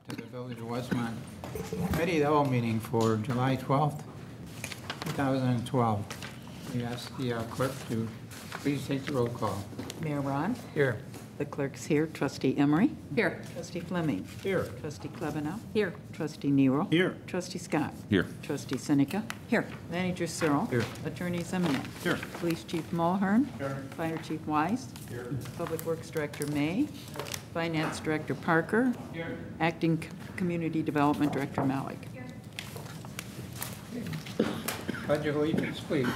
to the Village of Westmont Committee of the Whole meeting for July 12th, 2012. We ask the clerk to please take the roll call. Mayor Ron? Here. The clerk's here. Trustee Emery? Here. Trustee Fleming? Here. Trustee Klebanow? Here. Trustee Nero? Here. Trustee Scott? Here. Trustee Seneca? Here. Manager Searle? Here. Attorney Zimmerman? Here. Police Chief Mulhern? Here. Fire Chief Wise? Here. Public Works Director May? Finance Director Parker? Here. Acting Community Development Director Malik? Pledge of allegiance, please.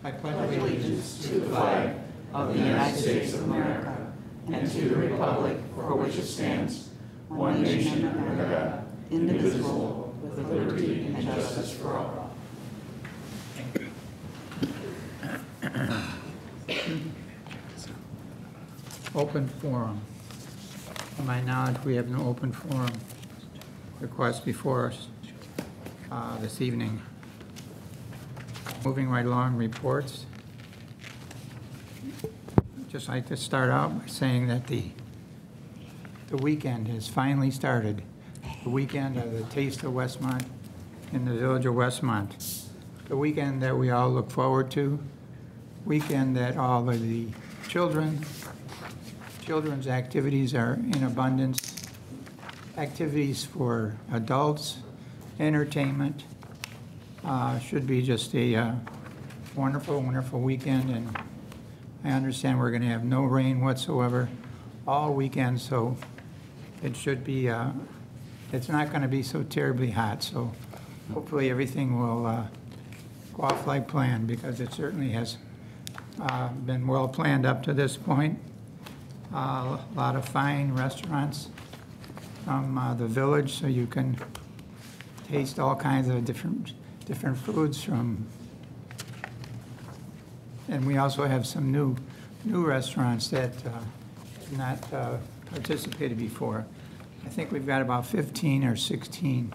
I pledge allegiance to the flag Of the United States of America and to the republic for which it stands, one nation under God, indivisible, with liberty and justice for all. Open forum. To my knowledge, we have no open forum request before us this evening. Moving right along, reports. Just like to start out by saying that the weekend has finally started. The weekend of the Taste of Westmont in the Village of Westmont. The weekend that we all look forward to. Weekend that all of the children's activities are in abundance. Activities for adults, entertainment. Should be just a wonderful, wonderful weekend, and I understand we're going to have no rain whatsoever all weekend, so it should be, it's not going to be so terribly hot, so hopefully everything will go off like planned, because it certainly has been well planned up to this point. A lot of fine restaurants from the village, so you can taste all kinds of different foods from. And we also have some new restaurants that have not participated before. I think we've got about 15 or 16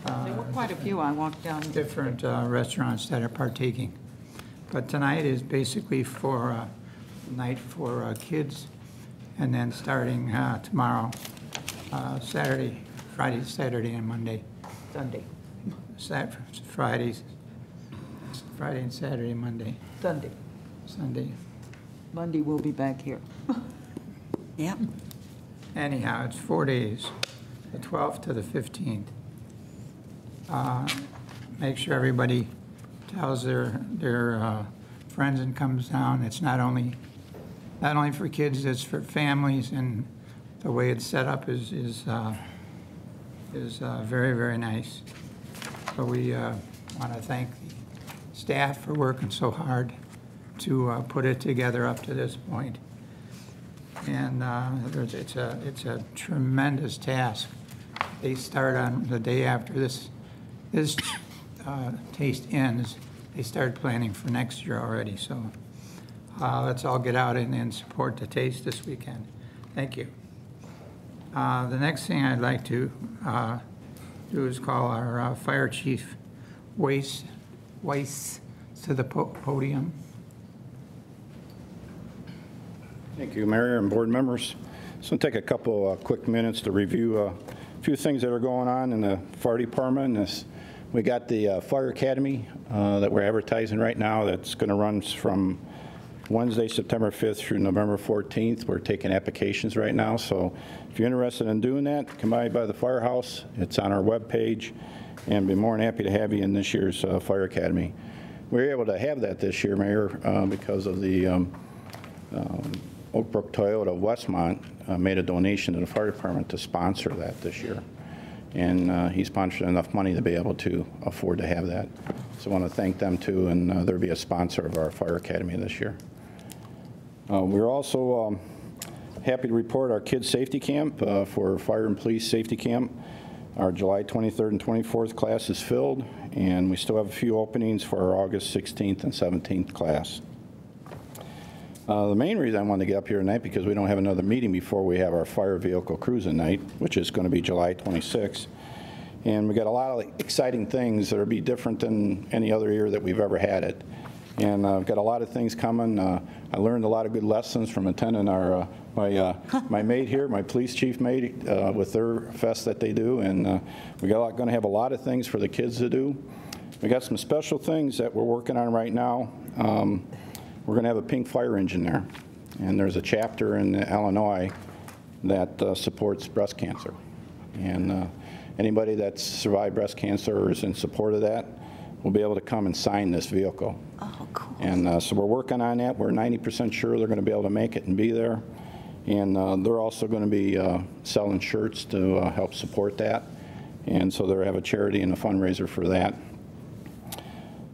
There were quite a few. I walked down. different restaurants that are partaking. But tonight is basically for a night for kids, and then starting tomorrow, Saturday, Friday, Saturday, and Monday. Sunday. Friday and Saturday, Monday, Sunday. Sunday. Monday we'll be back here. Yep. Anyhow, it's 4 days, the 12th to the 15th. Make sure everybody tells their friends and comes down. It's not only for kids, it's for families, and the way it's set up is very, very nice. So we want to thank the staff for working so hard to put it together up to this point. And it's a tremendous task. They start on the day after this taste ends. They start planning for next year already. So let's all get out and support the taste this weekend. Thank you. The next thing I'd like to do is call our Fire Chief Weiss to the podium. Thank you, Mayor and board members. Just going to take a couple quick minutes to review a few things that are going on in the fire department. We got the Fire Academy that we're advertising right now. That's going to run from Wednesday, September 5th through November 14th. We're taking applications right now, so if you're interested in doing that, come by the firehouse. It's on our webpage, and be more than happy to have you in this year's Fire Academy. We were able to have that this year, Mayor, because of the Oak Brook Toyota of Westmont made a donation to the fire department to sponsor that this year. And he sponsored enough money to be able to afford to have that. So I want to thank them too, and they'll be a sponsor of our Fire Academy this year. We're also happy to report our Kids Safety Camp for Fire and Police Safety Camp. Our July 23rd and 24th class is filled, and we still have a few openings for our August 16th and 17th class. The main reason I wanted to get up here tonight, because we don't have another meeting before we have our fire vehicle cruising night, which is going to be July 26th. And we got a lot of exciting things that will be different than any other year that we've ever had it. And I've got a lot of things coming. I learned a lot of good lessons from attending our my mate here, my police chief mate, with their fest that they do. And we're going to have a lot of things for the kids to do. We got some special things that we're working on right now. We're going to have a pink fire engine there. And there's a chapter in Illinois that supports breast cancer. And anybody that's survived breast cancer or is in support of that will be able to come and sign this vehicle. Oh, cool. And so we're working on that. We're 90% sure they're going to be able to make it and be there. And they're also going to be selling shirts to help support that. And so they'll have a charity and a fundraiser for that.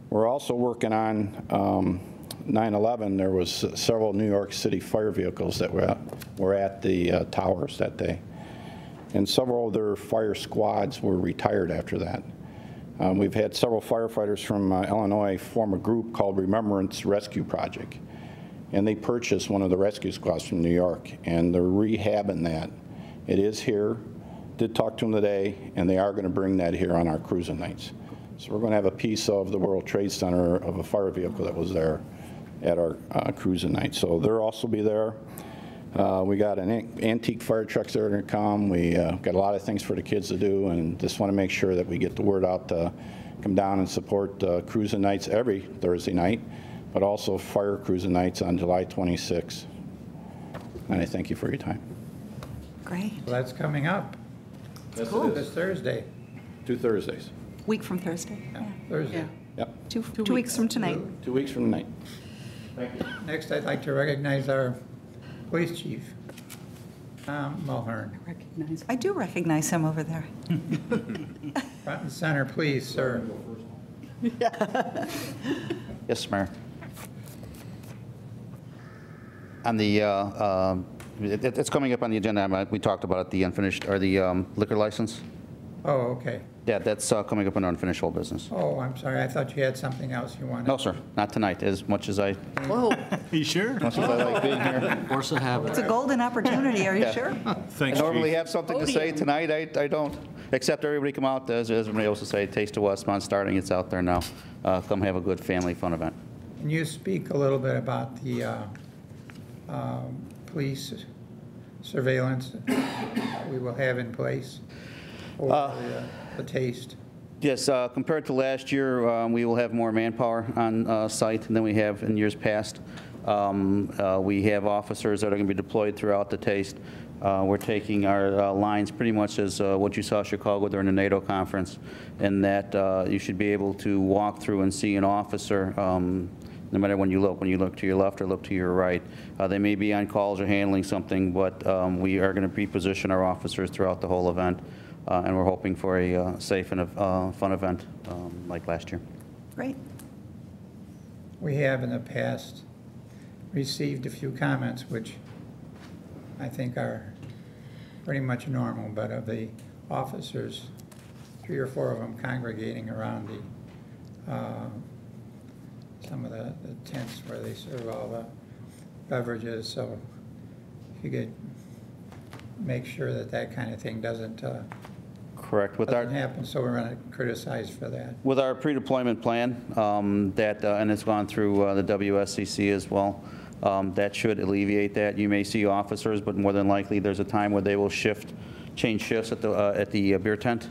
We're also working on 9/11. There was several New York City fire vehicles that were at the towers that day. And several of their fire squads were retired after that. We've had several firefighters from Illinois form a group called Remembrance Rescue Project. And they purchased one of the rescue squads from New York, and they're rehabbing that. It is here. Did talk to them today, and they are going to bring that here on our cruising nights. So we're going to have a piece of the World Trade Center of a fire vehicle that was there at our cruising night. So they'll also be there. We got antique fire trucks that are going to come. We got a lot of things for the kids to do, and just want to make sure that we get the word out to come down and support cruising nights every Thursday night, but also fire cruising nights on July 26th. And I thank you for your time. Great. Well, that's coming up. Yes, cool. it This is. Thursday. 2 Thursdays. Week from Thursday. Yeah, Thursday. Yep. Two weeks from tonight. 2 weeks from tonight. Thank you. Next, I'd like to recognize our police chief, Tom Mulhern. I do recognize him over there. Front and center, please, sir. Yes, Mayor. On the, it's coming up on the agenda. We talked about it, the unfinished, or the liquor license. Oh, okay. Yeah, that's coming up on unfinished whole business. Oh, I'm sorry. I thought you had something else you wanted. No, sir, not tonight, as much as I You sure? like being here. Force of habit. It's a golden opportunity, are you Yeah. sure? I Thanks, normally Chief. have something to say. Tonight, I don't. Except everybody come out, as everybody else will say, Taste of Westmont starting, it's out there now. Come have a good family fun event. Can you speak a little bit about the police surveillance we will have in place for the taste? Yes, compared to last year, we will have more manpower on site than we have in years past. We have officers that are going to be deployed throughout the taste. We're taking our lines pretty much as what you saw Chicago during the NATO conference, and that you should be able to walk through and see an officer no matter when you look to your left or look to your right. They may be on calls or handling something, but we are going to reposition our officers throughout the whole event, and we're hoping for a safe and a fun event like last year. Great. We have in the past received a few comments which I think are pretty much normal, but of the officers, 3 or 4 of them congregating around the some of the tents where they serve all the beverages. So if you could make sure that that kind of thing doesn't Correct. With our happen, so we're not criticized for that. With our pre-deployment plan, and it's gone through the WSCC as well, that should alleviate that. You may see officers, but more than likely there's a time where they will change shifts at the beer tent,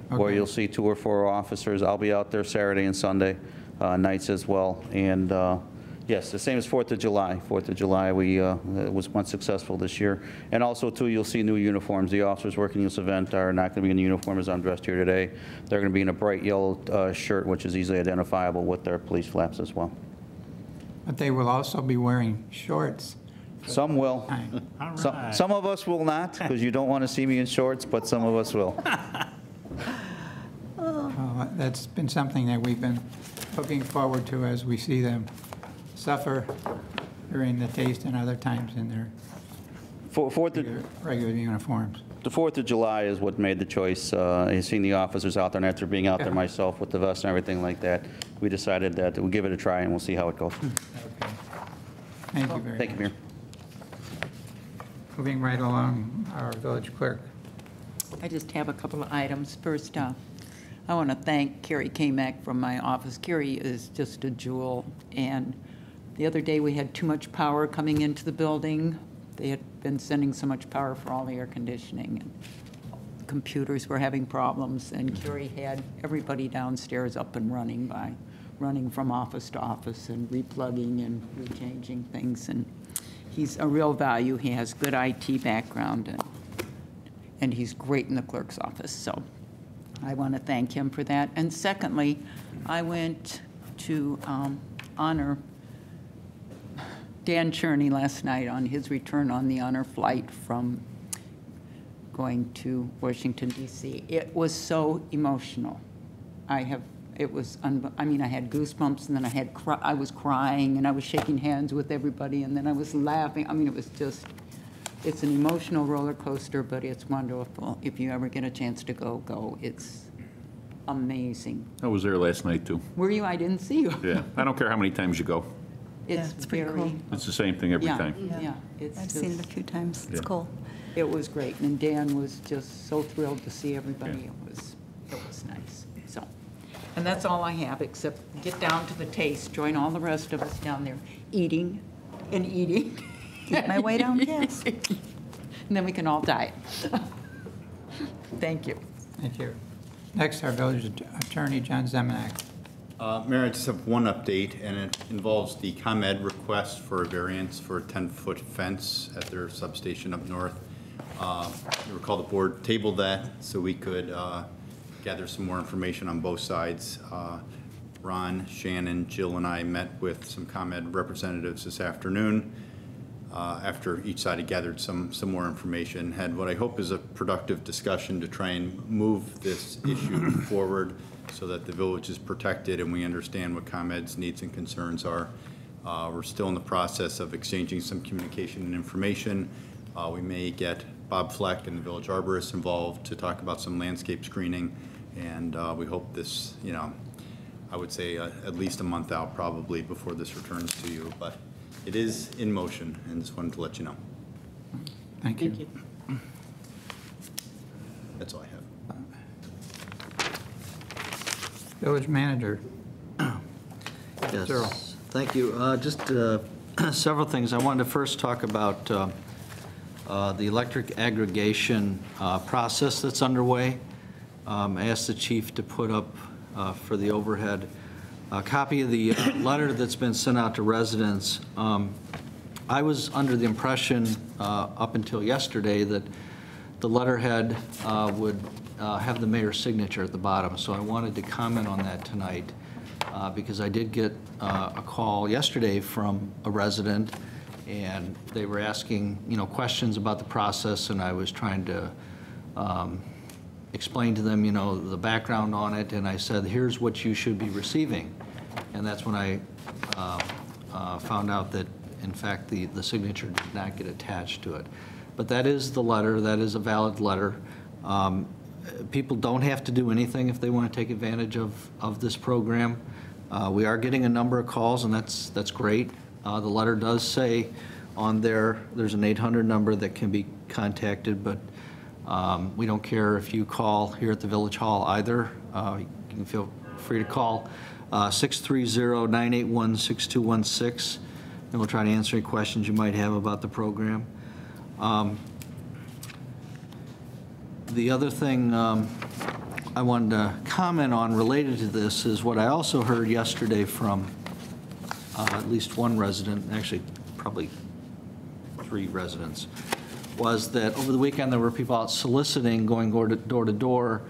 where Okay. you'll see 2 or 4 officers. I'll be out there Saturday and Sunday nights as well. And yes, the same as 4th of July. 4th of July, we was successful this year. And also, too, you'll see new uniforms. The officers working this event are not going to be in the uniform as I'm dressed here today. They're going to be in a bright yellow shirt, which is easily identifiable with their police flaps as well. But they will also be wearing shorts. Some will. All Some, right. some of us will not, because you don't want to see me in shorts, but some of us will. That's been something that we've been looking forward to as we see them suffer during the taste and other times in their regular uniforms. The 4th of July is what made the choice. Seeing the officers out there, and after being out there Yeah. myself with the vest and everything like that, we decided that we'll give it a try and we'll see how it goes. Okay. Thank you very much. Thank you, Mayor. Moving right along, our village clerk. I just have a couple of items. First, I want to thank Carrie Kamak from my office. Carrie is just a jewel. And the other day, we had too much power coming into the building. They had been sending so much power for all the air conditioning. And computers were having problems. And Carrie had everybody downstairs up and running by running from office to office and replugging and rechanging things. And he's a real value. He has good IT background, and he's great in the clerk's office. So I want to thank him for that. And secondly, I went to honor Dan Cherney last night on his return on the honor flight from going to Washington, D.C. It was so emotional. It was, I mean, I had goosebumps, and then I was crying, and I was shaking hands with everybody, and then I was laughing. I mean, it was just, it's an emotional roller coaster, but it's wonderful. If you ever get a chance to go, go. It's amazing. I was there last night, too. Were you? I didn't see you. Yeah, I don't care how many times you go. It's pretty very cool. It's the same thing every time. Yeah, it's I've just, seen it a few times. It's Yeah. cool. it was great, and Dan was just so thrilled to see everybody. Yeah. It was nice. So, and that's all I have, except get down to the taste, join all the rest of us down there, eating and eating. Eat my way down, yes. And then we can all diet. Thank you. Thank you. Next, our village attorney, John Zemanek. Mayor, I just have one update, and it involves the ComEd request for a variance for a 10-foot fence at their substation up north. You recall the board tabled that so we could gather some more information on both sides. Ron, Shannon, Jill, and I met with some ComEd representatives this afternoon after each side had gathered some more information, had what I hope is a productive discussion to try and move this issue forward so that the village is protected and we understand what ComEd's needs and concerns are. We're still in the process of exchanging some communication and information. We may get Bob Fleck and the village arborist involved to talk about some landscape screening, and we hope this, I would say at least a month out probably before this returns to you, but it is in motion, and just wanted to let you know. Thank you. Thank you. That's all I have. Village manager. Yes, Cyril. thank you. Just several things. I wanted to first talk about the electric aggregation process that's underway. I asked the chief to put up for the overhead a copy of the letter that's been sent out to residents. I was under the impression up until yesterday that the letterhead would have the mayor's signature at the bottom, so I wanted to comment on that tonight because I did get a call yesterday from a resident, and they were asking, questions about the process, and I was trying to explain to them, the background on it, and I said, here's what you should be receiving. And that's when I found out that, in fact, the signature did not get attached to it. But that is the letter. That is a valid letter. People don't have to do anything if they want to take advantage of this program. We are getting a number of calls, and that's great. The letter does say on there's an 800 number that can be contacted, but we don't care if you call here at the Village Hall either. You can feel free to call 630-981-6216, and we'll try to answer any questions you might have about the program. The other thing I wanted to comment on related to this is what I also heard yesterday from at least one resident, actually probably 3 residents, was that over the weekend there were people out soliciting, going door to door,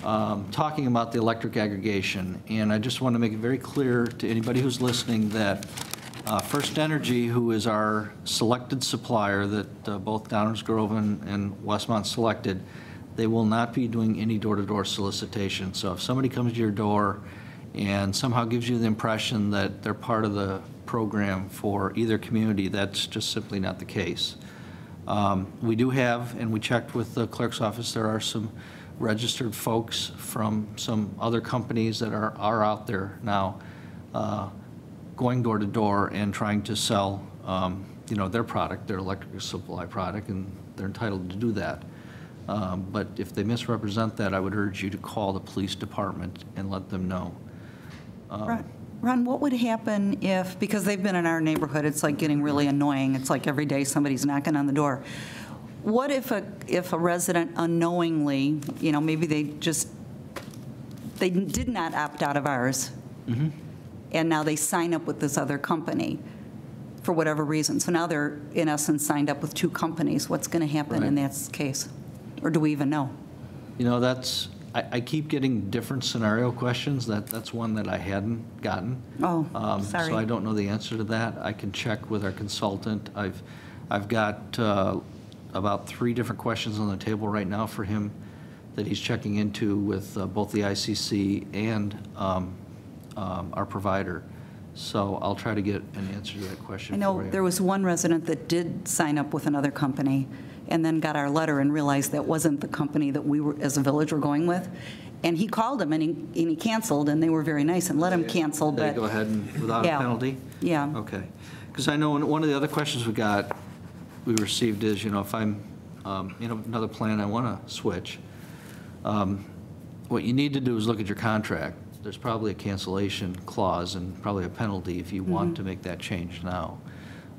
talking about the electric aggregation. And I just want to make it very clear to anybody who's listening that First Energy, who is our selected supplier that both Downers Grove and Westmont selected, they will not be doing any door-to-door solicitation. So if somebody comes to your door and somehow gives you the impression that they're part of the program for either community, that's just simply not the case. We do have, and we checked with the clerk's office, there are some registered folks from some other companies that are out there now going door to door and trying to sell their product, their electric supply product, and they're entitled to do that. But if they misrepresent that, I would urge you to call the police department and let them know. Ron, what would happen if, because they've been in our neighborhood, it's like getting really annoying. It's like every day somebody's knocking on the door. What if a resident unknowingly, maybe they did not opt out of ours, and now they sign up with this other company for whatever reason. So now they're, in essence, signed up with two companies. What's going to happen in that case? Or do we even know? I keep getting different scenario questions. That's one that I hadn't gotten. Oh, sorry. So I don't know the answer to that. I can check with our consultant. I've got about 3 different questions on the table right now for him that he's checking into with both the ICC and our provider. So I'll try to get an answer to that question I know for you. there was one resident that did sign up with another company and then got our letter and realized that wasn't the company that we were, as a village, were going with. And he called them and he canceled, and they were very nice and let him cancel. They But go ahead and without a penalty? Yeah. Okay. Because I know one of the other questions we received is, if I'm in another plan, I want to switch. What you need to do is look at your contract. There's probably a cancellation clause and probably a penalty if you want to make that change now.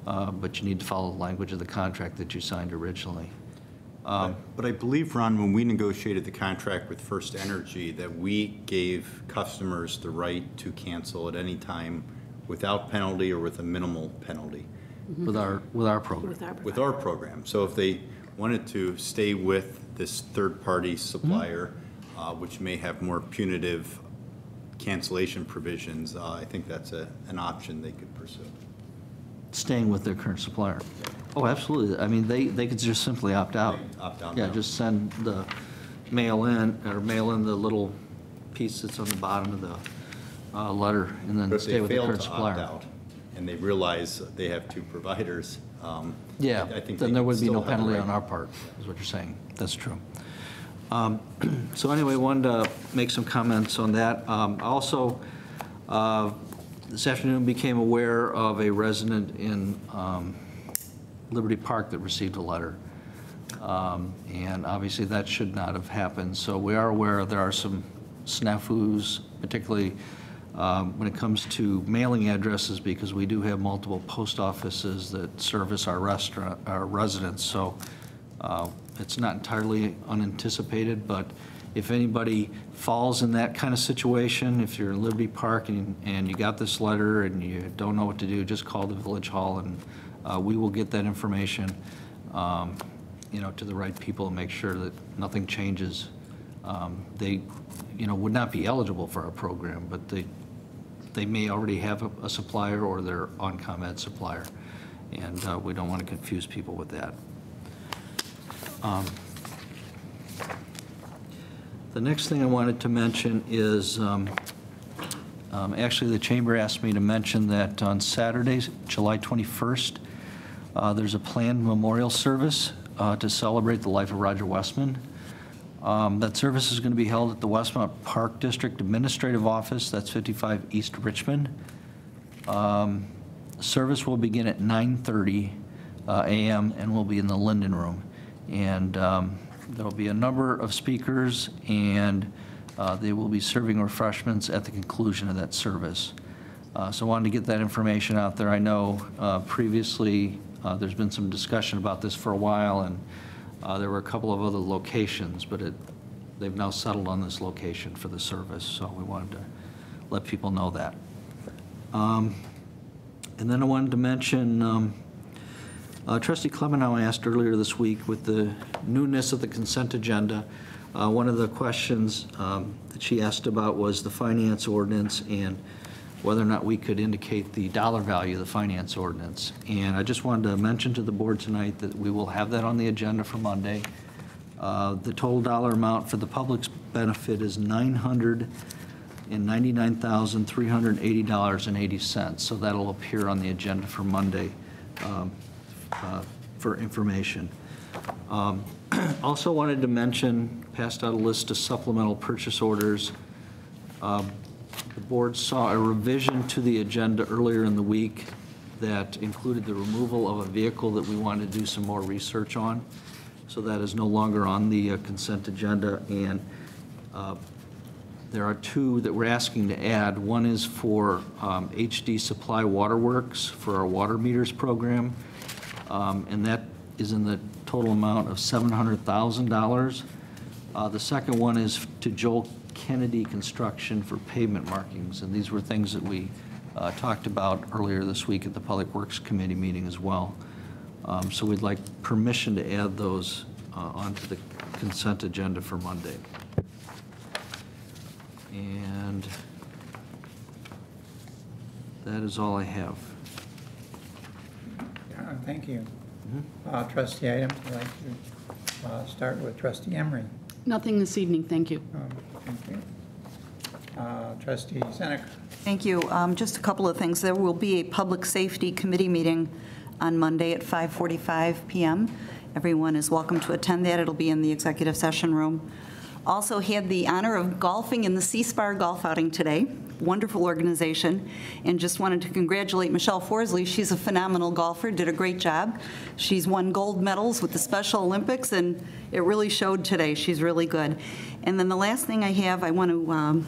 But you need to follow the language of the contract that you signed originally. But I believe, Ron, when we negotiated the contract with First Energy, that we gave customers the right to cancel at any time without penalty or with a minimal penalty. With our program. With our program. So if they wanted to stay with this third-party supplier, which may have more punitive cancellation provisions, I think that's an option they could pursue. Staying with their current supplier. Oh, absolutely. I mean, they could just simply opt out. Opt out Yeah, now. just send the mail in the little piece that's on the bottom of the letter, and then But if stay they with the fail current to opt supplier. out and they realize they have 2 providers, Yeah, I think then they there would be still no have the penalty right. on our part, is what you're saying. That's true. So anyway, wanted to make some comments on that. Also, this afternoon became aware of a resident in Liberty Park that received a letter. And obviously that should not have happened. So we are aware there are some snafus, particularly when it comes to mailing addresses, because we do have multiple post offices that service our residents. So it's not entirely unanticipated, but if anybody falls in that kind of situation, if you're in Liberty Park and you got this letter and you don't know what to do, just call the Village Hall and we will get that information, to the right people and make sure that nothing changes. They, would not be eligible for our program, but they may already have a supplier or they're on ComEd supplier, and we don't want to confuse people with that. The next thing I wanted to mention is, actually the Chamber asked me to mention that on Saturday, July 21st, there's a planned memorial service to celebrate the life of Roger Westman. That service is going to be held at the Westmont Park District Administrative Office, that's 55 East Richmond. Service will begin at 9:30 a.m. and will be in the Linden Room. And there'll be a number of speakers, and they will be serving refreshments at the conclusion of that service. So I wanted to get that information out there. I know previously there's been some discussion about this for a while, and there were a couple of other locations, but they've now settled on this location for the service, so we wanted to let people know that. And then I wanted to mention, Trustee Clevenow asked earlier this week with the newness of the consent agenda, one of the questions that she asked about was the finance ordinance and whether or not we could indicate the dollar value of the finance ordinance. And I just wanted to mention to the board tonight that we will have that on the agenda for Monday. The total dollar amount for the public's benefit is $999,380.80. So that'll appear on the agenda for Monday for information. Also wanted to mention, passed out a list of supplemental purchase orders. The board saw a revision to the agenda earlier in the week that included the removal of a vehicle that we wanted to do some more research on. So that is no longer on the consent agenda, and there are two that we're asking to add. One is for HD Supply Waterworks for our water meters program, and that is in the total amount of $700,000. The second one is to Joel Kennedy Construction for pavement markings, and these were things that we talked about earlier this week at the Public Works Committee meeting as well. So we'd like permission to add those onto the consent agenda for Monday. And that is all I have. Thank you. Trustee items, I'd like to start with Trustee Emery. Nothing this evening, thank you. Thank you. Trustee Seneca. Thank you. Just a couple of things. There will be a Public Safety Committee meeting on Monday at 5:45 p.m. Everyone is welcome to attend that. It'll be in the executive session room. Also had the honor of golfing in the C-Spar golf outing today. Wonderful organization. And just wanted to congratulate Michelle Forsley. She's a phenomenal golfer, did a great job. She's won gold medals with the Special Olympics, and it really showed today. She's really good. And then the last thing I have, I want to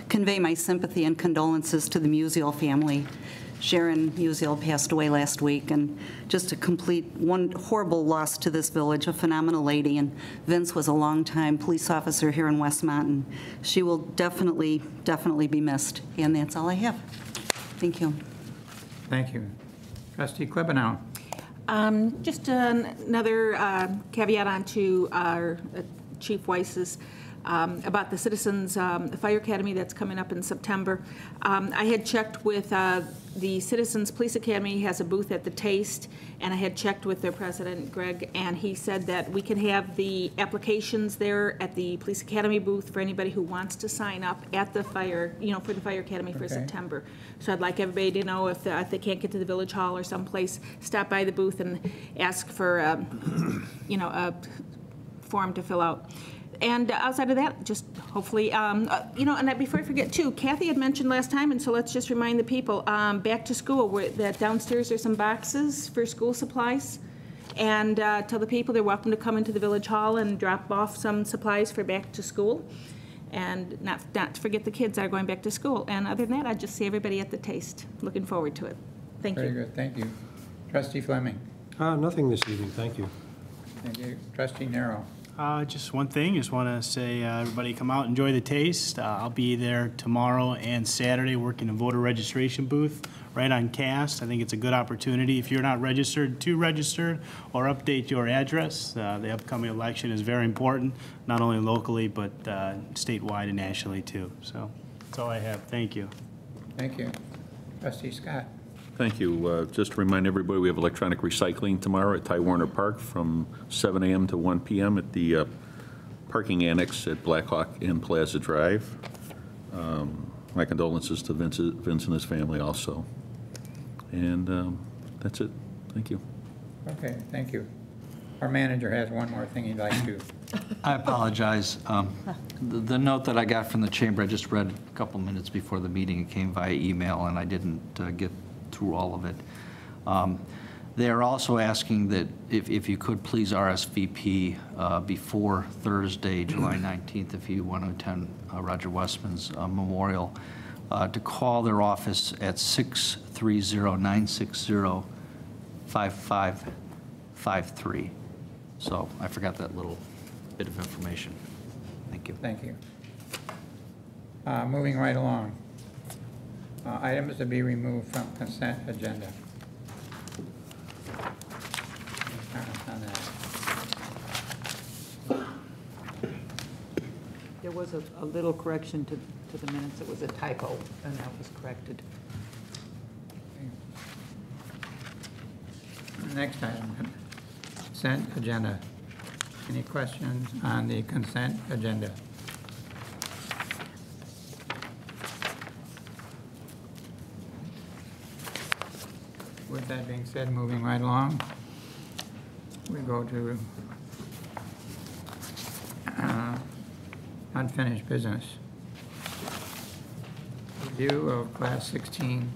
convey my sympathy and condolences to the Musial family. Sharon Musial passed away last week, and just a complete, one horrible loss to this village, a phenomenal lady. And Vince was a longtime police officer here in Westmont, and she will definitely be missed. And that's all I have. Thank you. Thank you. Trustee Klebanow. Just another caveat on to our Chief Weiss's about the Citizens Fire Academy that's coming up in September. I had checked with the Citizens Police Academy has a booth at the Taste, and I had checked with their president, Greg, and he said that we can have the applications there at the Police Academy booth for anybody who wants to sign up at the fire, for the Fire Academy for September. So I'd like everybody to know if they can't get to the Village Hall or someplace, stop by the booth and ask for, a form to fill out. And outside of that, just hopefully, and before I forget too, Kathy had mentioned last time, and so let's just remind the people, back to school, that downstairs there's some boxes for school supplies. And tell the people they're welcome to come into the Village Hall and drop off some supplies for back to school. And not to forget the kids that are going back to school. And other than that, I'd just see everybody at the Taste. Looking forward to it. Thank you. Very good, thank you. Trustee Fleming. Nothing this evening, thank you. Thank you. Trustee Nero. Just one thing, just want to say everybody come out, enjoy the Taste. I'll be there tomorrow and Saturday working a voter registration booth right on Cast. I think it's a good opportunity. If you're not registered, to register or update your address. The upcoming election is very important, not only locally, but statewide and nationally too. So that's all I have. Thank you. Thank you. Trustee Scott. Thank you. Just to remind everybody, we have electronic recycling tomorrow at Ty Warner Park from 7 a.m. to 1 p.m. at the parking annex at Blackhawk and Plaza Drive. My condolences to Vince and his family also. And that's it. Thank you. Okay, thank you. Our manager has one more thing he'd like to. I apologize. The note that I got from the chamber, I just read a couple minutes before the meeting. It came via email, and I didn't get through all of it. They are also asking that if you could please RSVP before Thursday, July 19th, if you want to attend Roger Westman's memorial, to call their office at 630-960-5553. So I forgot that little bit of information. Thank you. Thank you. Moving right along. Items to be removed from consent agenda. Any comments on that? There was a little correction to the minutes. It was a typo, and that was corrected. Next item, consent agenda. Any questions on the consent agenda? With that being said, moving right along, we go to unfinished business. Review of Class 16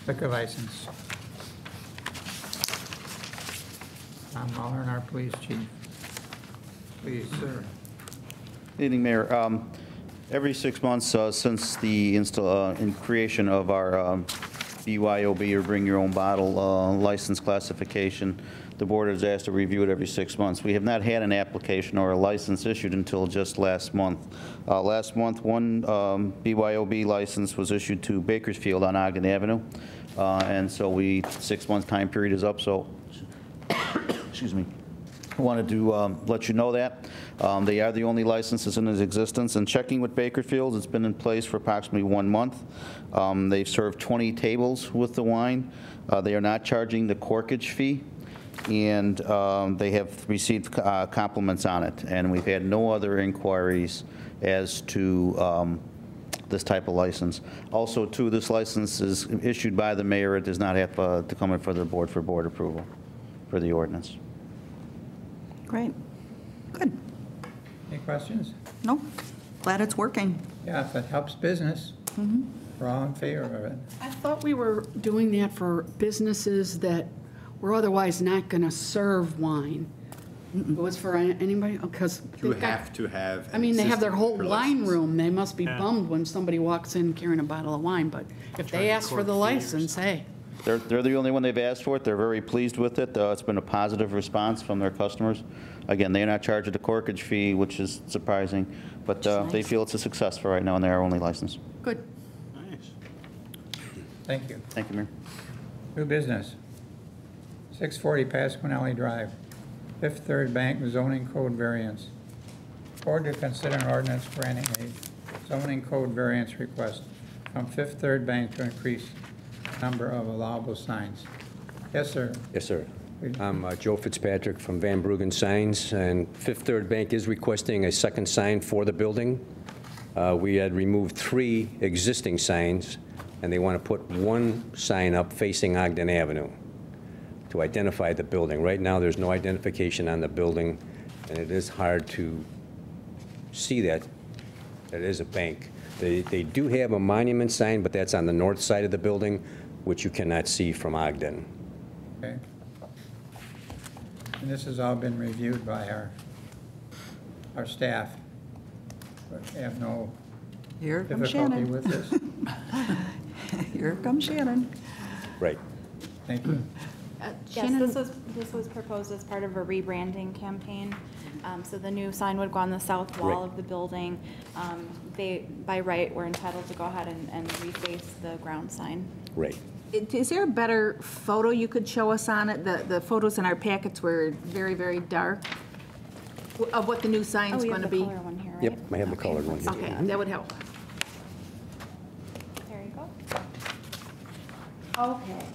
liquor license. Tom Muller, our police chief. Please, sir. Evening, Mayor. Every 6 months since the creation of our BYOB, or Bring Your Own Bottle license classification, the board has asked to review it every 6 months. We have not had an application or a license issued until just last month. Last month, one BYOB license was issued to Bakersfield on Ogden Avenue, and so 6 month time period is up. So, excuse me. I wanted to let you know that. They are the only licenses in existence. And checking with Bakersfield, it's been in place for approximately 1 month. They've served 20 tables with the wine. They are not charging the corkage fee, and they have received compliments on it. And we've had no other inquiries as to this type of license. Also, too, this license is issued by the mayor. It does not have to come in for the board for board approval for the ordinance. Great. Good. Any questions? No, glad it's working. Yeah, if it helps business, we're all in favor of it. I thought we were doing that for businesses that were otherwise not going to serve wine. It was for anybody, because You have to have. I mean, they have their whole existing wine license. room. They must be Yeah. bummed when somebody walks in carrying a bottle of wine, but if they ask for the license, hey. They're the only one they've asked for it. They're very pleased with it. It's been a positive response from their customers. Again, they're not charged the corkage fee, which is surprising, but they feel it's a success for right now, and they're our only license. Good. Nice. Thank you. Thank you, Mayor. New business. 640 Pasquinelli Drive, Fifth Third Bank zoning code variance. Board to consider an ordinance granting a zoning code variance request from Fifth Third Bank to increase the number of allowable signs. Yes, sir. Yes, sir. I'm Joe Fitzpatrick from Van Bruggen Signs, and Fifth Third Bank is requesting a second sign for the building. We had removed 3 existing signs, and they want to put 1 sign up facing Ogden Avenue to identify the building. Right now, there's no identification on the building, and it is hard to see that it is a bank. They do have a monument sign, but that's on the north side of the building, which you cannot see from Ogden. Okay. And this has all been reviewed by our staff. But we have no Here comes difficulty Shannon. with this. Here comes Shannon. Right. Thank you. Yes, this was proposed as part of a rebranding campaign. So the new sign would go on the south wall Right. of the building. They, by right, were entitled to go ahead and reface the ground sign. Right. Is there a better photo you could show us on it? The photos in our packets were very, very dark of what the new sign's Oh, you going have to the be. color one here, right? Yep, I have the colored one here. Okay, that would help. There you go. Okay.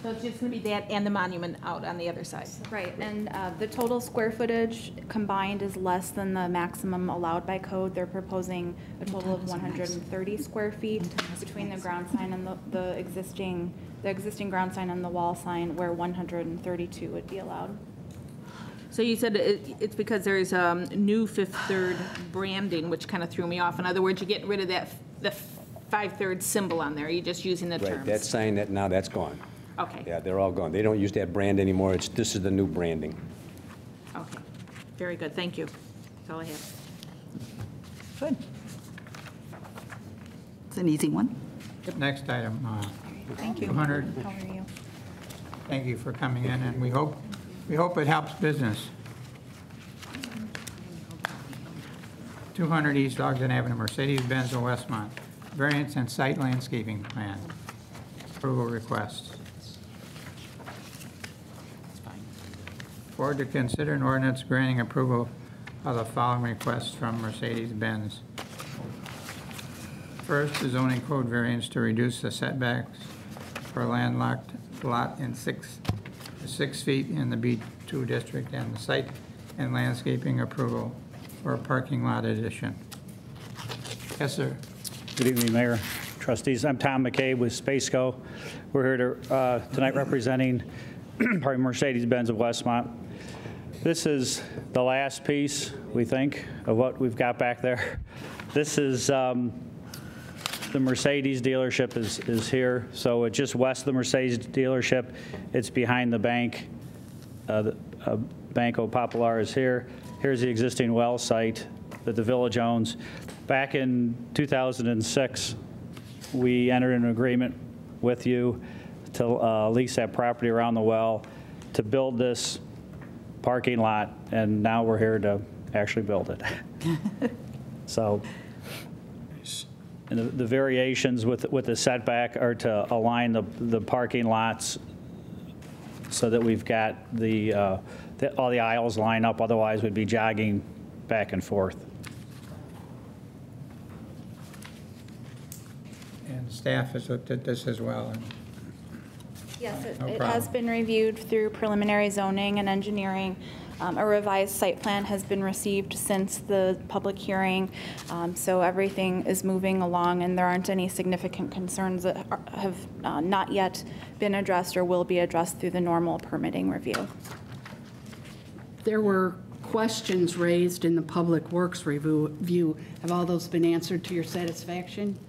So it's just going to be that and the monument out on the other side. Right, and the total square footage combined is less than the maximum allowed by code. They're proposing a total of 130 square feet between the ground sign and the existing ground sign and the wall sign, where 132 would be allowed. So you said it's because there's new Fifth Third branding, which kind of threw me off. In other words, you're getting rid of the 5/3 symbol on there. You're just using the Right, terms. that sign, now that's gone. Okay. Yeah, they're all gone. They don't use that brand anymore. This is the new branding. Okay. Very good. Thank you. That's all I have. Good. It's an easy one. Next item. Thank you. 200. How are you? Thank you for coming in, and we hope it helps business. 200 East Ogden Avenue, Mercedes-Benz of Westmont. Variance and site landscaping plan. Approval request. Board to consider an ordinance granting approval of the following requests from Mercedes-Benz. First, the zoning code variance to reduce the setbacks for a landlocked lot in 6 feet in the B2 district, and the site and landscaping approval for a parking lot addition. Yes, sir. Good evening, Mayor, trustees. I'm Tom McCabe with Spaceco. We're here tonight representing Mercedes-Benz of Westmont. This is the last piece, we think, of what we've got back there. This is the Mercedes dealership is here. So it's just west of the Mercedes dealership. It's behind the bank. Banco Popular is here. Here's the existing well site that the village owns. Back in 2006, we entered an agreement with you to lease that property around the well to build this parking lot, and now we're here to actually build it. So, and the variations with the setback are to align the parking lots so that we've got all the aisles line up, otherwise we'd be jogging back and forth. And staff has looked at this as well. And Yes, No it problem. has been reviewed through preliminary zoning and engineering. A revised site plan has been received since the public hearing, so everything is moving along, and there aren't any significant concerns that have not yet been addressed or will be addressed through the normal permitting review. There were questions raised in the Public Works review. Have all those been answered to your satisfaction?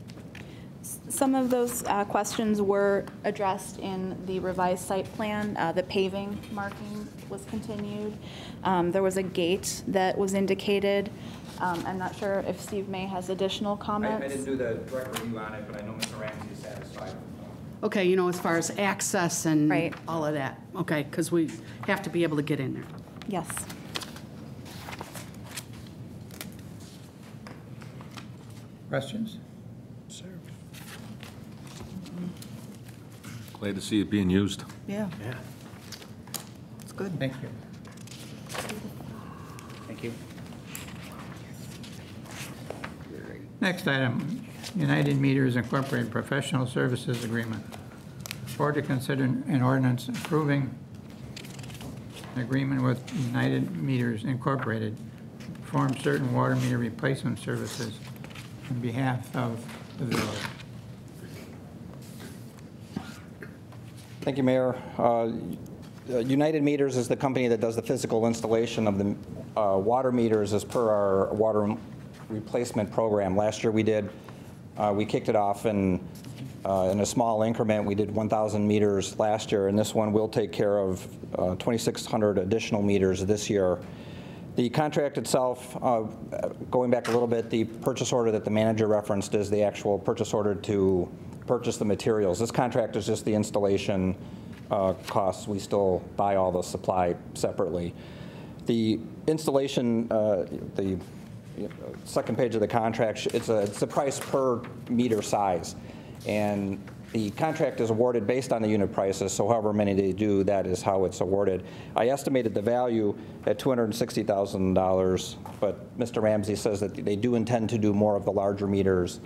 Some of those questions were addressed in the revised site plan. The paving marking was continued. There was a gate that was indicated. I'm not sure if Steve May has additional comments. I didn't do the direct review on it, but I know Mr. Ramsey is satisfied. Okay, you know, as far as access and Right. all of that. Okay, because we have to be able to get in there. Yes. questions? Glad to see it being used. Yeah. It's good. Thank you. Thank you. Next item, United Meters Incorporated Professional Services Agreement. Board to consider an ordinance approving an agreement with United Meters Incorporated to perform certain water meter replacement services on behalf of the village. Thank you, Mayor. United Meters is the company that does the physical installation of the water meters as per our water replacement program. Last year we kicked it off in a small increment. We did 1,000 meters last year, and this one will take care of 2,600 additional meters this year. The contract itself, going back a little bit, the purchase order that the manager referenced is the actual purchase order to purchase the materials. This contract is just the installation costs. We still buy all the supply separately. The installation, the second page of the contract, it's a price per meter size. And the contract is awarded based on the unit prices, so however many they do, that is how it's awarded. I estimated the value at $260,000, but Mr. Ramsey says that they do intend to do more of the larger meters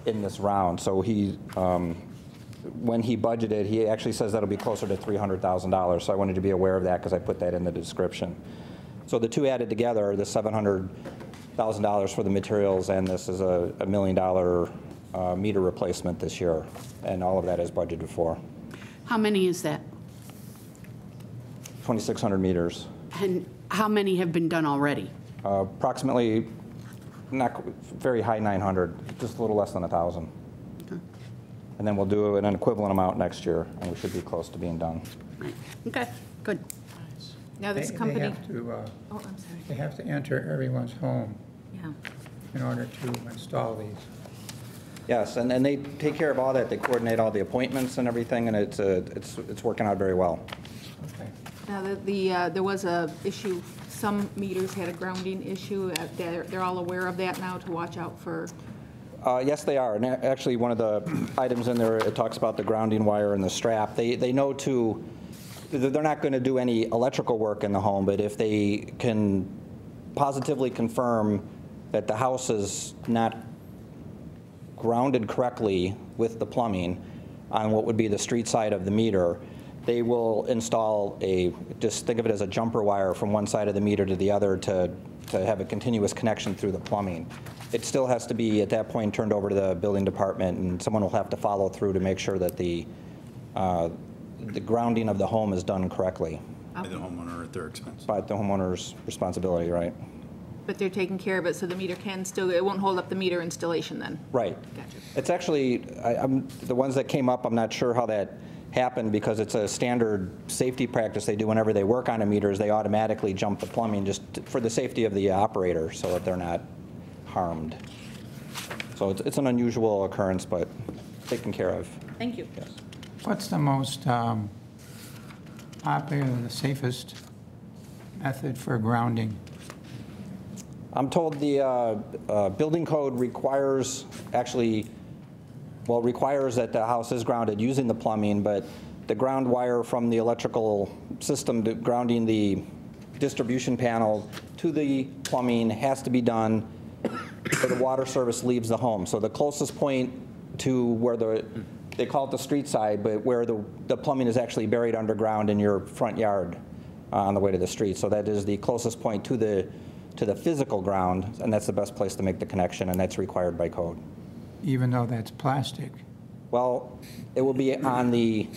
in this round. So when he budgeted, he actually says that'll be closer to $300,000. So I wanted to be aware of that because I put that in the description. So the two added together are the $700,000 for the materials, and this is a $1 million meter replacement this year, and all of that is budgeted for. How many is that? 2,600 meters. And how many have been done already? Approximately, not very high 900, just a little less than 1,000. Okay. And then we'll do an equivalent amount next year, and we should be close to being done. Right. Okay, good. Now this They company, have to, oh, I'm sorry. they have to enter everyone's home Yeah. in order to install these. Yes, and they take care of all that. They coordinate all the appointments and everything, and it's working out very well. Okay. Now, there was a issue, some meters had a grounding issue. They're all aware of that now to watch out for. Yes, they are. And actually, one of the items in there, it talks about the grounding wire and the strap. They know they're not going to do any electrical work in the home, but if they can positively confirm that the house is not grounded correctly with the plumbing on what would be the street side of the meter, they will install just think of it as a jumper wire from one side of the meter to the other to have a continuous connection through the plumbing. It still has to be, at that point, turned over to the building department, and someone will have to follow through to make sure that the grounding of the home is done correctly. By the homeowner at their expense. By the homeowner's responsibility, right? But they're taking care of it, so the meter can still, it won't hold up the meter installation then? Right. Gotcha. It's actually, the ones that came up, I'm not sure how that happen because it's a standard safety practice they do whenever they work on a meter, is they automatically jump the plumbing just for the safety of the operator so that they're not harmed. So it's an unusual occurrence, but taken care of. Thank you. Yes. What's the most popular, the safest method for grounding? I'm told the building code requires, requires that the house is grounded using the plumbing, but the ground wire from the electrical system to grounding the distribution panel to the plumbing has to be done where the water service leaves the home. So the closest point to where they call it the street side, but where the plumbing is actually buried underground in your front yard on the way to the street. So that is the closest point to the physical ground, and that's the best place to make the connection, and that's required by code. Even though that's plastic? Well, it will be on the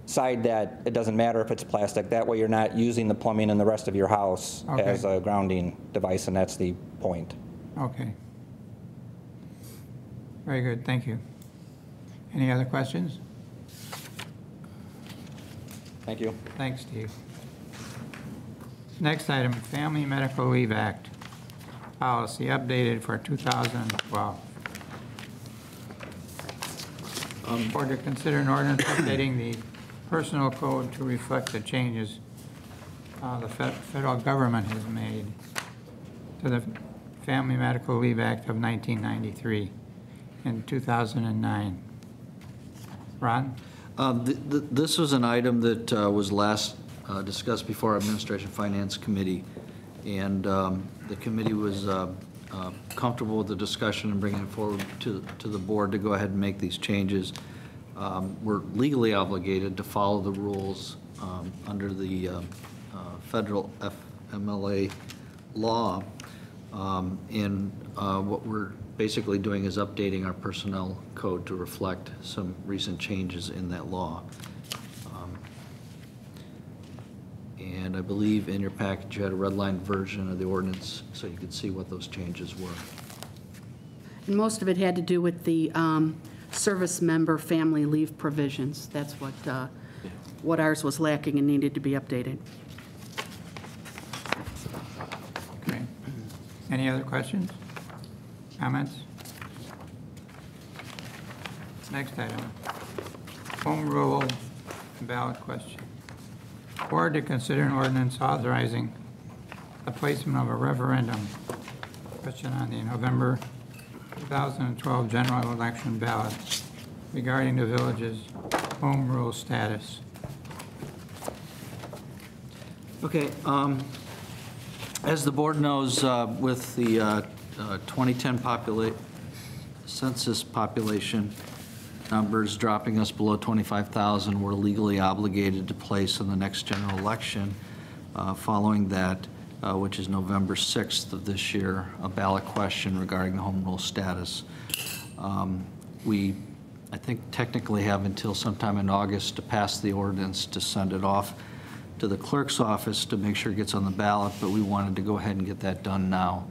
side that it doesn't matter if it's plastic. That way you're not using the plumbing in the rest of your house as a grounding device, and that's the point. Okay. Very good, thank you. Any other questions? Thank you. Thanks, Steve. Next item, Family Medical Leave Act policy updated for 2012. Board to consider an ordinance updating the personnel code to reflect the changes the federal government has made to the Family Medical Leave Act of 1993 and 2009. Ron? This was an item that was last discussed before our Administration Finance Committee, and the committee was comfortable with the discussion and bringing it forward to the board to go ahead and make these changes. We're legally obligated to follow the rules under the federal FMLA law, and what we're basically doing is updating our personnel code to reflect some recent changes in that law. And I believe in your package you had a redlined version of the ordinance so you could see what those changes were. And most of it had to do with the service member family leave provisions. That's what ours was lacking and needed to be updated. Okay. Any other questions? Comments? Next item. Home rule ballot question. Board to consider an ordinance authorizing the placement of a referendum question on the November 2012 general election ballot regarding the village's home rule status. Okay. As the board knows, with the 2010 census population numbers dropping us below 25,000, we're legally obligated to place in the next general election following that, which is November 6th of this year, a ballot question regarding the home rule status. We, I think, technically have until sometime in August to pass the ordinance to send it off to the clerk's office to make sure it gets on the ballot, but we wanted to go ahead and get that done now.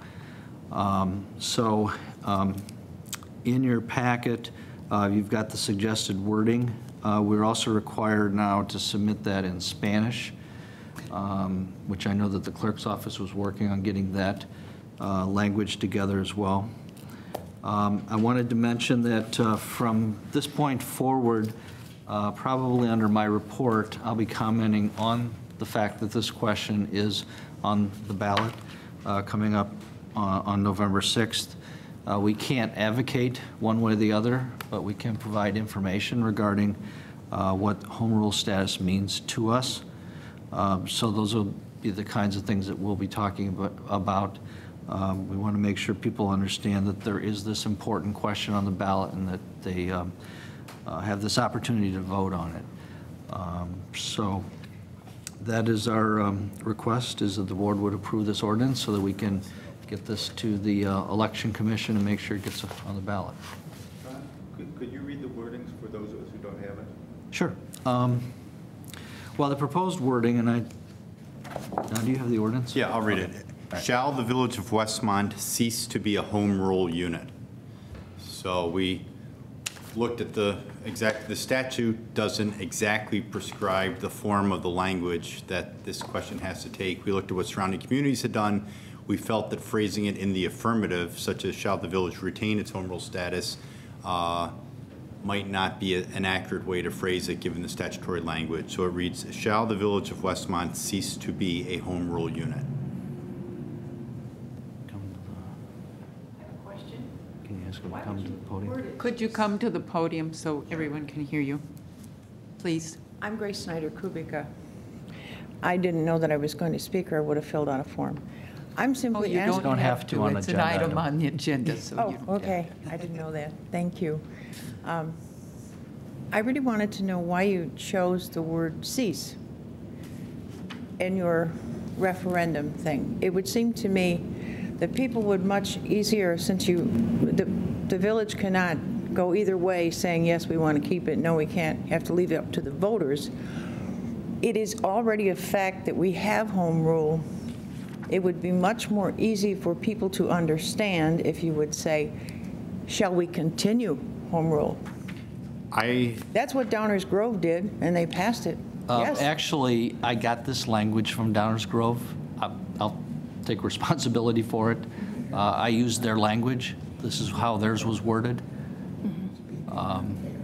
In your packet, you've got the suggested wording. We're also required now to submit that in Spanish, which I know that the clerk's office was working on getting that language together as well. I wanted to mention that from this point forward, probably under my report, I'll be commenting on the fact that this question is on the ballot coming up on November 6th. We can't advocate one way or the other, but we can provide information regarding what home rule status means to us. So those will be the kinds of things that we'll be talking about. We want to make sure people understand that there is this important question on the ballot and that they have this opportunity to vote on it. So that is our request, is that the board would approve this ordinance so that we can get this to the Election Commission and make sure it gets on the ballot. Could you read the wordings for those of us who don't have it? Sure. Well, the proposed wording, and now do you have the ordinance? Yeah, I'll read it. Right. Shall the Village of Westmont cease to be a home rule unit? So we looked at the statute doesn't exactly prescribe the form of the language that this question has to take. We looked at what surrounding communities had done. We felt that phrasing it in the affirmative, such as shall the village retain its home rule status, might not be an accurate way to phrase it given the statutory language. So it reads, shall the village of Westmont cease to be a home rule unit? Can you ask him to come to the podium? Could you come to the podium so everyone can hear you? Please. I'm Grace Snyder Kubica. I didn't know that I was going to speak, or I would have filled out a form. I'm simply you asking. don't have to on It's agenda an item item. on the agenda, so you Oh, okay. I didn't know that. Thank you. I really wanted to know why you chose the word cease in your referendum thing. It would seem to me that people would much easier, since the village cannot go either way saying, yes, we want to keep it, no, we can't, have to leave it up to the voters. It is already a fact that we have home rule. It would be much more easy for people to understand if you would say, shall we continue home rule? That's what Downers Grove did, and they passed it. Yes. Actually, I got this language from Downers Grove. I'll take responsibility for it. I used their language. This is how theirs was worded.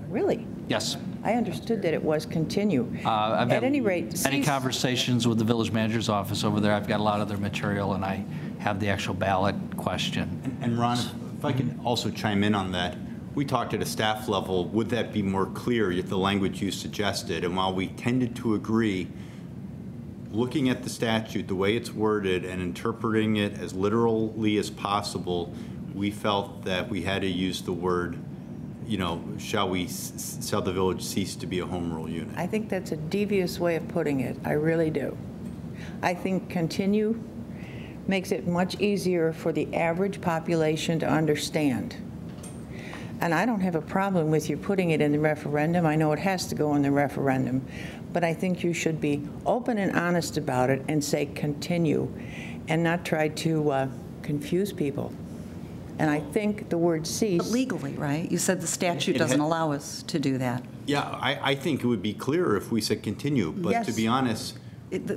Really? Yes. I understood that it was continue. I've At had any rate, any cease. conversations with the village manager's office over there. I've got a lot of their material, and I have the actual ballot question. And Ron, if I can also chime in on that, we talked at a staff level, would that be more clear if the language you suggested? And while we tended to agree, looking at the statute, the way it's worded and interpreting it as literally as possible, we felt that we had to use the word, shall the village cease to be a home rule unit? I think that's a devious way of putting it. I really do. I think continue makes it much easier for the average population to understand. And I don't have a problem with you putting it in the referendum. I know it has to go in the referendum. But I think you should be open and honest about it and say continue and not try to confuse people. And I think the word cease. But legally, right? You said the statute doesn't allow us to do that. Yeah, I think it would be clearer if we said continue. But Yes. to be honest,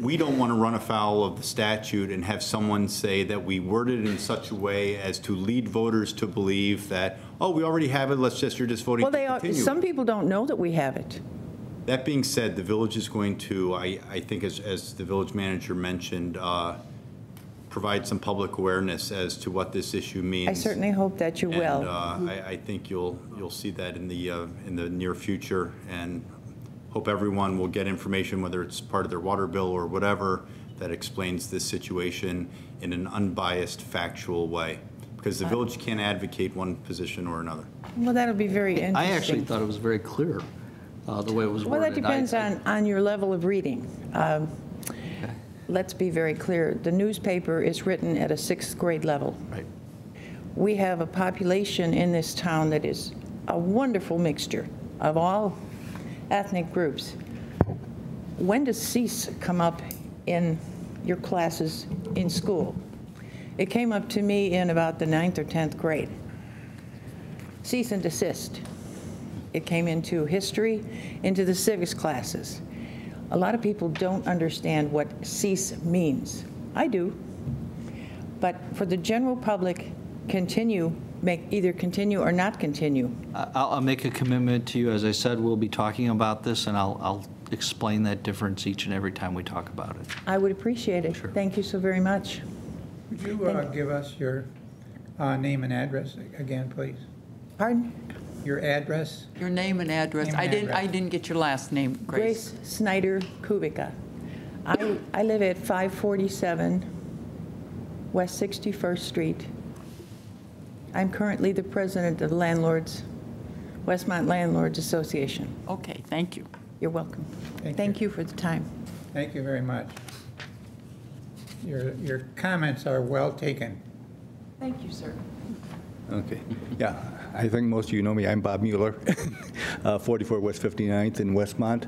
we don't want to run afoul of the statute and have someone say that we worded it in such a way as to lead voters to believe that, oh, we already have it, you're just voting Well, to continue. some people don't know that we have it. That being said, the village is going to, I think as the village manager mentioned, provide some public awareness as to what this issue means. I certainly hope that you will. And I think you'll see that in the near future, and hope everyone will get information, whether it's part of their water bill or whatever, that explains this situation in an unbiased, factual way. Because the village can't advocate one position or another. Well, that'll be very interesting. I actually thought it was very clear, the way it was worded. Well, that depends on your level of reading. Let's be very clear. The newspaper is written at a 6th grade level. Right. We have a population in this town that is a wonderful mixture of all ethnic groups. When does cease come up in your classes in school? It came up to me in about the 9th or 10th grade. Cease and desist. It came into history, into the civics classes. A lot of people don't understand what cease means. I do. But for the general public, either continue or not continue. I'll make a commitment to you. As I said, we'll be talking about this, and I'll explain that difference each and every time we talk about it. I would appreciate it. Sure. Thank you so very much. Would you give us your name and address again, please? Pardon? Your address? Your name and address. I didn't get your last name, Grace. Grace Snyder Kubica. I live at 547 West 61st Street. I'm currently the president of the Westmont Landlords Association. Okay, thank you. You're welcome. Thank you for the time. Thank you very much. Your comments are well taken. Thank you, sir. Okay. Yeah, I think most of you know me. I'm Bob Mueller, 44 West 59th in Westmont.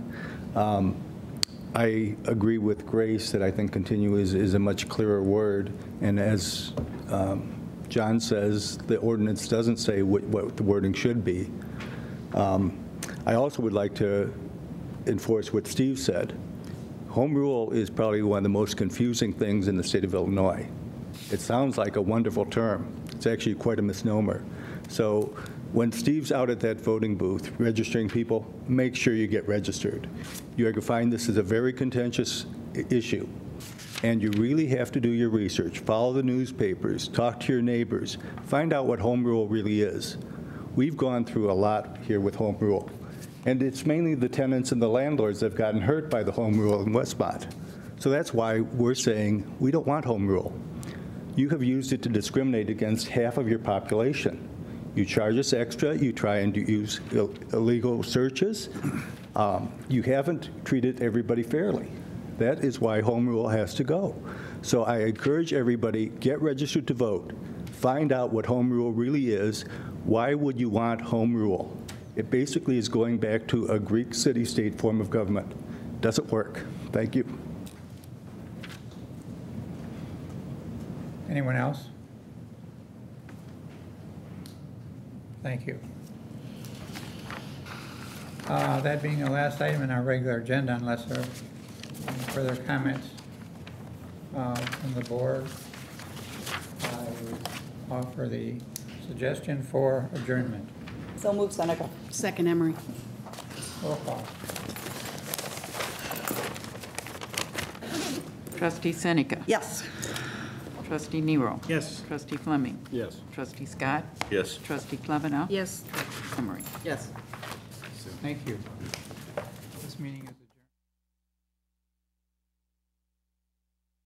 I agree with Grace that I think continue is a much clearer word. And as John says, the ordinance doesn't say what the wording should be. I also would like to enforce what Steve said. Home rule is probably one of the most confusing things in the state of Illinois. It sounds like a wonderful term. It's actually quite a misnomer. So when Steve's out at that voting booth registering people, make sure you get registered. You're going to find this is a very contentious issue. And you really have to do your research. Follow the newspapers, talk to your neighbors, find out what home rule really is. We've gone through a lot here with home rule. And it's mainly the tenants and the landlords that have gotten hurt by the home rule in Westmont. So that's why we're saying we don't want home rule. You have used it to discriminate against half of your population. You charge us extra, you try and use illegal searches. You haven't treated everybody fairly. That is why home rule has to go. So I encourage everybody, get registered to vote. Find out what home rule really is. Why would you want home rule? It basically is going back to a Greek city-state form of government. Doesn't work. Thank you. Anyone else? Thank you. That being the last item in our regular agenda, unless there are any further comments from the board, I would offer the suggestion for adjournment. So move, Seneca. Second, Emery. Roll call. Trustee Seneca. Yes. Trustee Nero. Yes. Trustee Fleming. Yes. Trustee Scott. Yes. Trustee Klebanow. Yes. Emery. Yes. Thank you. This meeting is adjourned.